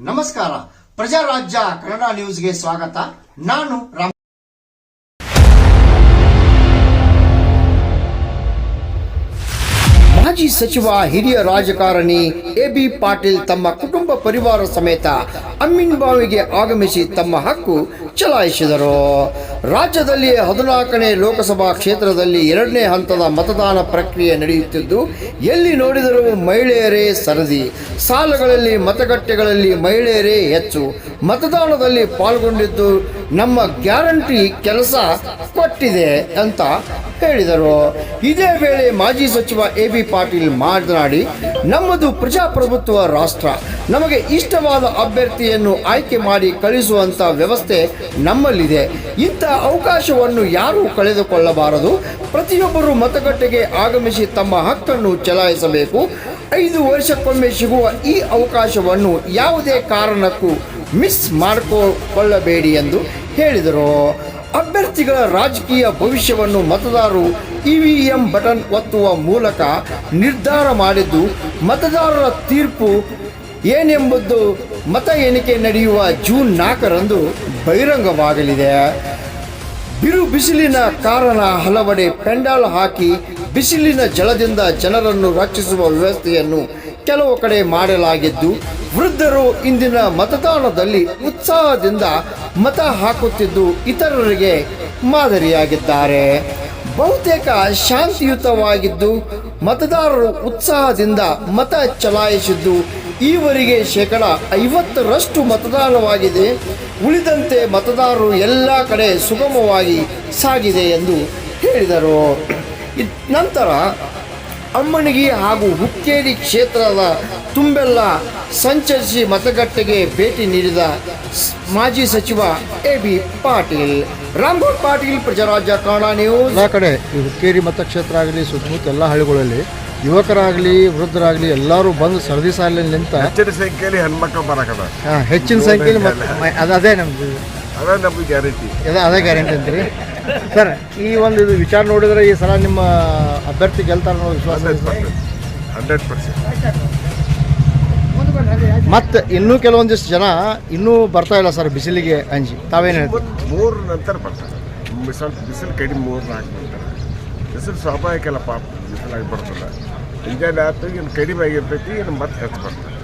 ನಮಸ್ಕಾರ, ಪ್ರಜಾರಾಜ್ಯ ಕನ್ನಡ ನ್ಯೂಸ್ಗೆ ಸ್ವಾಗತ. ನಾನು ರಾಮ್. ಮಾಜಿ ಸಚಿವ ಹಿರಿಯ ರಾಜಕಾರಣಿ ಎಬಿ ಪಾಟೀಲ್ ತಮ್ಮ ಕುಟುಂಬ ಪರಿವಾರ ಸಮೇತ ಅಮ್ಮಿನಬಾವಿಗೆ ಆಗಮಿಸಿ ತಮ್ಮ ಹಕ್ಕು ಚಲಾಯಿಸಿದರು. ರಾಜ್ಯದಲ್ಲಿ 14ನೇ ಲೋಕಸಭಾ ಕ್ಷೇತ್ರದಲ್ಲಿ 2ನೇ ಹಂತದ ಮತದಾನ ಪ್ರಕ್ರಿಯೆ ನಡೆಯುತ್ತಿದ್ದು, ಎಲ್ಲಿ ನೋಡಿದರೂ ಮಹಿಳೆಯರೇ ಸರದಿ. ಸಾಲುಗಳಲ್ಲಿ ಮತಗಟ್ಟೆಗಳಲ್ಲಿ ಮಹಿಳೆಯರೇ ಹೆಚ್ಚು. ಮತದಾನದಲ್ಲಿ ಪಾಲ್ಗೊಂಡಿದ್ದು ನಮ್ಮ ಗ್ಯಾರಂಟಿ ಕೆಲಸ ಕೊಟ್ಟಿದೆ ಅಂತ ಹೇಳಿದರು. ಇದೇ ವೇಳೆ ಮಾಜಿ ಸಚಿವ ಎಬಿ ಪಾಟೀಲ್ ಮಾತನಾಡಿ, ನಮ್ಮದು ಪ್ರಜಾಪ್ರಭುತ್ವ ರಾಷ್ಟ್ರ. ನಮಗೆ ಇಷ್ಟವಾದ ಅಭ್ಯರ್ಥಿಯನ್ನು ಆಯ್ಕೆ ಮಾಡಿ ಕಳಿಸುವಂತ ವ್ಯವಸ್ಥೆ ನಮ್ಮಲ್ಲಿದೆ. ಇಂಥ ಅವಕಾಶವನ್ನು ಯಾರೂ ಕಳೆದುಕೊಳ್ಳಬಾರದು. ಪ್ರತಿಯೊಬ್ಬರು ಮತಗಟ್ಟೆಗೆ ಆಗಮಿಸಿ ತಮ್ಮ ಹಕ್ಕನ್ನು ಚಲಾಯಿಸಬೇಕು. 5 ವರ್ಷಕ್ಕೊಮ್ಮೆ ಸಿಗುವ ಈ ಅವಕಾಶವನ್ನು ಯಾವುದೇ ಕಾರಣಕ್ಕೂ ಮಿಸ್ ಮಾಡಿಕೊಳ್ಳಬೇಡಿ ಎಂದು ಹೇಳಿದರು. ಅಭ್ಯರ್ಥಿಗಳ ರಾಜಕೀಯ ಭವಿಷ್ಯವನ್ನು ಮತದಾರರು ಇವಿಎಂ ಬಟನ್ ಒತ್ತುವ ಮೂಲಕ ನಿರ್ಧಾರ ಮಾಡಿದ್ದು, ಮತದಾರರ ತೀರ್ಪು ಏನೆಂಬುದು ಮತ ಎಣಿಕೆ ನಡೆಯುವ ಜೂನ್ 4ರಂದು ಬಹಿರಂಗವಾಗಲಿದೆ. ಬಿರು ಬಿಸಿಲಿನ ಕಾರಣ ಹಲವೆಡೆ ಪೆಂಡಾಲ್ ಹಾಕಿ ಬಿಸಿಲಿನ ಜಲದಿಂದ ಜನರನ್ನು ರಕ್ಷಿಸುವ ವ್ಯವಸ್ಥೆಯನ್ನು ಕೆಲವು ಕಡೆ ಮಾಡಲಾಗಿದ್ದು, ವೃದ್ಧರು ಇಂದಿನ ಮತದಾನದಲ್ಲಿ ಉತ್ಸಾಹದಿಂದ ಮತ ಹಾಕುತ್ತಿದ್ದು ಇತರರಿಗೆ ಮಾದರಿಯಾಗಿದ್ದಾರೆ. ಬಹುತೇಕ ಶಾಂತಿಯುತವಾಗಿದ್ದು ಮತದಾರರು ಉತ್ಸಾಹದಿಂದ ಮತ ಚಲಾಯಿಸಿದ್ದು, ಈವರೆಗೆ 50% ಮತದಾನವಾಗಿದೆ. ಉಳಿದಂತೆ ಮತದಾರರು ಎಲ್ಲ ಕಡೆ ಸುಗಮವಾಗಿ ಸಾಗಿದೆ ಎಂದು ಹೇಳಿದರು. ನಂತರ ಅಮ್ಮಣಿಗಿ ಹಾಗೂ ಹುಕ್ಕೇರಿ ಕ್ಷೇತ್ರದ ತುಂಬೆಲ್ಲ ಸಂಚರಿಸಿ ಮತಗಟ್ಟೆಗೆ ಭೇಟಿ ನೀಡಿದ ಮಾಜಿ ಸಚಿವ ಎಬಿ ಪಾಟೀಲ್. ರಾಮ್ಗೌಡ್ ಪಾಟೀಲ್, ಪ್ರಜಾರಾಜ್ಯ ಕನ್ನಡ ನ್ಯೂಸ್. ಎಲ್ಲ ಕಡೆ ಈ ಹುಕ್ಕೇರಿ ಮತಕ್ಷೇತ್ರ ಆಗಲಿ ಸುತ್ತಮುತ್ತ ಎಲ್ಲ ಹಳ್ಳಿಗಳಲ್ಲಿ ಯುವಕರಾಗಲಿ ವೃದ್ಧರಾಗಲಿ ಎಲ್ಲರೂ ಬಂದು ಸರದಿ ಸಾಲಿನಲ್ಲಿ ನಿಂತ ಹೆಚ್ಚಿನ ಸಂಖ್ಯೆಯಲ್ಲಿ ಹೆಣ್ಮಕ್ಳು ಬರಕದ. ಹೆಚ್ಚಿನ ಸಂಖ್ಯೆಯಲ್ಲಿ ಅದೇ ನಮ್ದು ನಮ್ಗೆ ಗ್ಯಾರಂಟಿ ಅದೇ ಗ್ಯಾರಂಟಿ ಅಂತೀರಿ ಸರ್. ಈ ಒಂದು ಇದು ವಿಚಾರ ನೋಡಿದ್ರೆ ಈ ಸಲ ನಿಮ್ಮ ಅಭ್ಯರ್ಥಿ ಗೆಲ್ತಾರೆ ಅನ್ನೋ ವಿಶ್ವಾಸ 100%. ಮತ್ತು ಇನ್ನೂ ಕೆಲವೊಂದಿಷ್ಟು ಜನ ಇನ್ನೂ ಬರ್ತಾ ಇಲ್ಲ ಸರ್ ಬಿಸಿಲಿಗೆ ಅಂಜಿ. ತಾವೇನು ಹೇಳ್ತೀವಿ? 3 ನಂತರ ಬರ್ತಾರೆ. ಬಿಸಿಲು ಕಡಿಮೆ 3-4 ನಂತರ. ಬಿಸಿಲು ಸ್ವಾಭಾವಿಕ ಎಲ್ಲ ಪಾಪ ಬಿಸಿಲಾಗಿ ಬರ್ತದೆ. ಮುಂಜಾನೆ ಆಯ್ತು ಇನ್ನು ಕಡಿಮೆ ಆಗಿರ್ತೈತಿ, ಇನ್ನು ಮತ್ತೆ ಹೆಚ್ಚು ಬರ್ತದೆ.